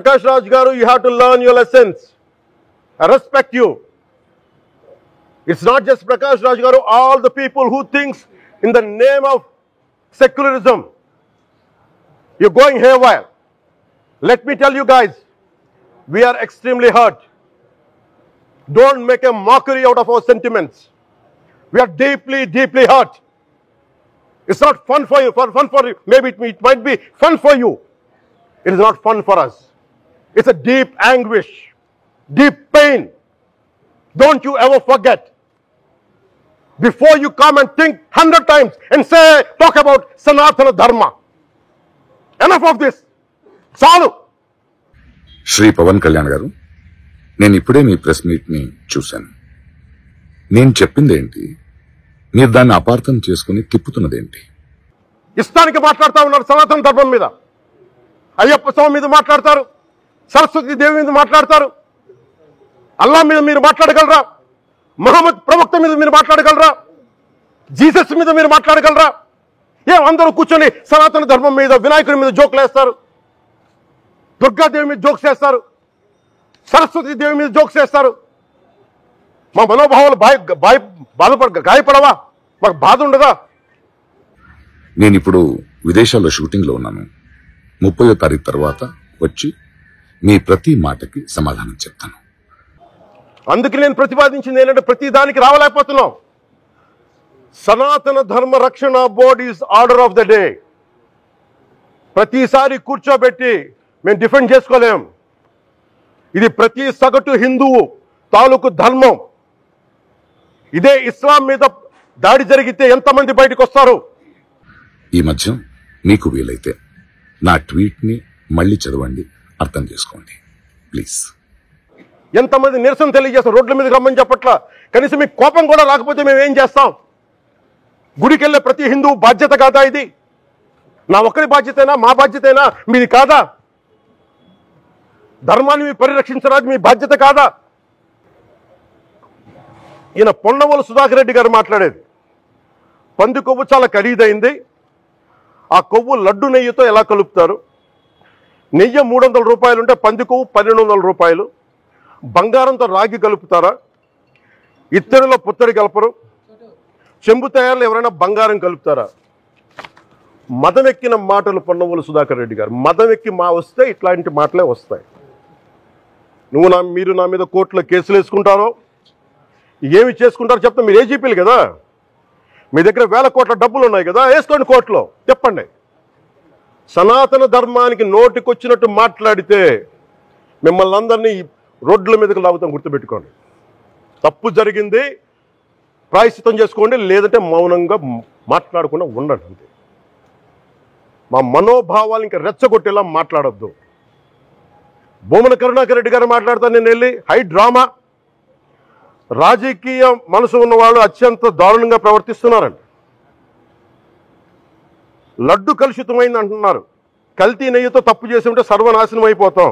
Prakash Raj Garu, you have to learn your lessons. I respect you. It's not just Prakash Raj Garu, all the people who thinks in the name of secularism. You're going haywire. Let me tell you guys, we are extremely hurt. Don't make a mockery out of our sentiments. We are deeply, deeply hurt. It's not fun for you. Maybe it might be fun for you. It is not fun for us. It's a deep anguish, deep pain. Don't you ever forget. Before you come and think 100 times and say, talk about Sanatana Dharma. Enough of this. Salu. Shri Pawan Kalyan గారు, నేను ఇప్పుడే మీ press meet ని చూశాను. నేను చెప్పిందేంటి, మీరు దాన్ని అపార్థం చేసుకుని తిప్పుతున్నదేంటి? ఇష్టానికి మాట్లాడుతూ ఉన్నారు సనాతన ధర్మం మీద. అయ్యప్ప స్వామి మీద మాట్లాడతారు, సరస్వతి దేవి మీద మాట్లాడతారు. అల్లా మీద మీరు మాట్లాడగలరా? మహమ్మద్ ప్రవక్త మీద మీరు మాట్లాడగలరా? జీసస్ మీద మీరు మాట్లాడగలరా? అందరూ కూర్చొని సనాతన ధర్మం మీద, వినాయకుడి మీద జోకులు వేస్తారు, దుర్గాదేవి మీద జోక్స్ వేస్తారు, సరస్వతి దేవి మీద జోక్స్ వేస్తారు. మా మనోభావాలు గాయపడవా? మాకు బాధ ఉండదా? నేను ఇప్పుడు విదేశాల్లో షూటింగ్ లో ఉన్నాను. 30వ తారీఖు తర్వాత వచ్చి మీ ప్రతి మాటకి సమాధానం చెప్తాను. అందుకే నేను ప్రతిపాదించింది ఏంటంటే, ప్రతి దానికి రావలేకపోతున్నాం. సనాతన ధర్మ రక్షణ board is order of the day. ప్రతిసారి కూర్చోబెట్టి మేము డిఫెండ్ చేసుకోలేం. ఇది ప్రతి సగటు హిందువు తాలూకు ధర్మం. ఇదే ఇస్లాం మీద దాడి జరిగితే ఎంతమంది బయటకు వస్తారు? ఈ మధ్య మీకు వీలైతే నా ట్వీట్ ని మళ్ళీ చదవండి, అర్థం చేసుకోండి ప్లీజ్. ఎంతమంది నిరసన తెలియజేస్తాం, రోడ్ల మీదకి రమ్మని చెప్పట్లా. కనీసం మీకు కోపం కూడా రాకపోతే మేము ఏం చేస్తాం? గుడికి వెళ్ళే ప్రతి హిందువు బాధ్యత కాదా ఇది? నా ఒక్కరి బాధ్యతేనా? మా బాధ్యతేనా? మీది కాదా? ధర్మాన్ని పరిరక్షించడానికి మీ బాధ్యత కాదా? ఈయన పొన్నవోలు సుధాకర్ రెడ్డి గారు మాట్లాడేది, పంది కొవ్వు చాలా ఖరీదైంది, ఆ కొవ్వు లడ్డు నెయ్యితో ఎలా కలుపుతారు? నెయ్యి 300 రూపాయలు ఉంటే పంది కొవ్వు 1200 రూపాయలు. బంగారంతో రాగి కలుపుతారా? ఇత్తడిలో పుత్తడి కలపరు. చెంబు తయారులో ఎవరైనా బంగారం కలుపుతారా? మదం ఎక్కిన మాటలు పొన్నవోలు సుధాకర్ రెడ్డి గారు. మదం ఎక్కి వస్తే ఇట్లాంటి మాటలే వస్తాయి. మీరు నా మీద కోర్టులో కేసులు వేసుకుంటారో ఏమి చేసుకుంటారో చెప్తా. మీరు ఏజీపీలు కదా, మీ దగ్గర వేల కోట్ల డబ్బులు ఉన్నాయి కదా, వేసుకోండి కోర్టులో. చెప్పండి. సనాతన ధర్మానికి నోటికొచ్చినట్టు మాట్లాడితే మిమ్మల్ని అందరినీ రోడ్ల మీదకి లాగుతాం, గుర్తుపెట్టుకోండి. తప్పు జరిగింది, ప్రాయశ్చితం చేసుకోండి, లేదంటే మౌనంగా మాట్లాడకుండా ఉండండి అంతే. మా మనోభావాలు ఇంకా రెచ్చగొట్టేలా మాట్లాడొద్దు. భూమన కరుణాకర్ రెడ్డి గారు మాట్లాడతాను నేను వెళ్ళి, హై డ్రామా. రాజకీయ మనసు ఉన్న వాళ్ళు అత్యంత దారుణంగా ప్రవర్తిస్తున్నారండి. లడ్డు కలుషితమైంది అంటున్నారు. కల్తీ నెయ్యితో తప్పు చేసి ఉంటే సర్వనాశనం అయిపోతాం,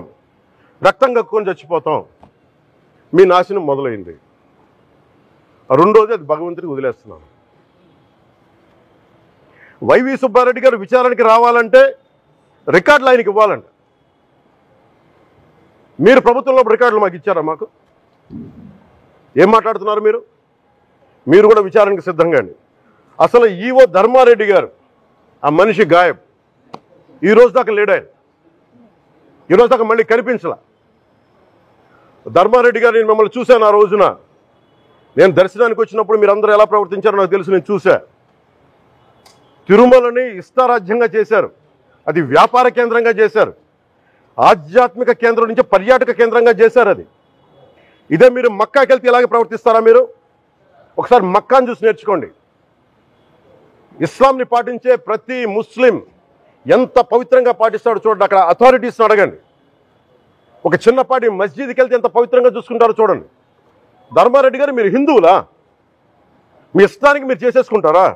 రక్తం కక్కుని చచ్చిపోతాం. మీ నాశనం మొదలైంది. రెండోది అది భగవంతుడికి వదిలేస్తున్నాను. వైవి సుబ్బారెడ్డి గారు విచారణకి రావాలంటే రికార్డులు ఆయనకి ఇవ్వాలంట. మీరు ప్రభుత్వంలో రికార్డులు మాకు ఇచ్చారా? మాకు ఏం మాట్లాడుతున్నారు మీరు? మీరు కూడా విచారణకి సిద్ధంగా అండి. అసలు ఈవో ధర్మారెడ్డి గారు, ఆ మనిషి గాయబ్. ఈ రోజు దాకా లేడు ఆయన. ఈ రోజు దాకా మళ్ళీ కనిపించలా. ధర్మారెడ్డి గారు, నేను మిమ్మల్ని చూశాను ఆ రోజున. నేను దర్శనానికి వచ్చినప్పుడు మీరు అందరూ ఎలా ప్రవర్తించారో నాకు తెలుసు, నేను చూశా. తిరుమలని ఇష్టారాజ్యంగా చేశారు, అది వ్యాపార కేంద్రంగా చేశారు, ఆధ్యాత్మిక కేంద్రం నుంచి పర్యాటక కేంద్రంగా చేశారు అది. ఇదే మీరు మక్కాకి వెళ్తే ఇలాగే ప్రవర్తిస్తారా మీరు? ఒకసారి మక్కాను చూసి నేర్చుకోండి. ఇస్లాంని పాటించే ప్రతి ముస్లిం ఎంత పవిత్రంగా పాటిస్తాడో చూడండి. అక్కడ అథారిటీస్ని అడగండి. ఒక చిన్నపాటి మస్జిద్కి వెళ్తే ఎంత పవిత్రంగా చూసుకుంటారో చూడండి. ధర్మారెడ్డి గారు, మీరు హిందువులా? మీ ఇష్టానికి మీరు చేసేసుకుంటారా?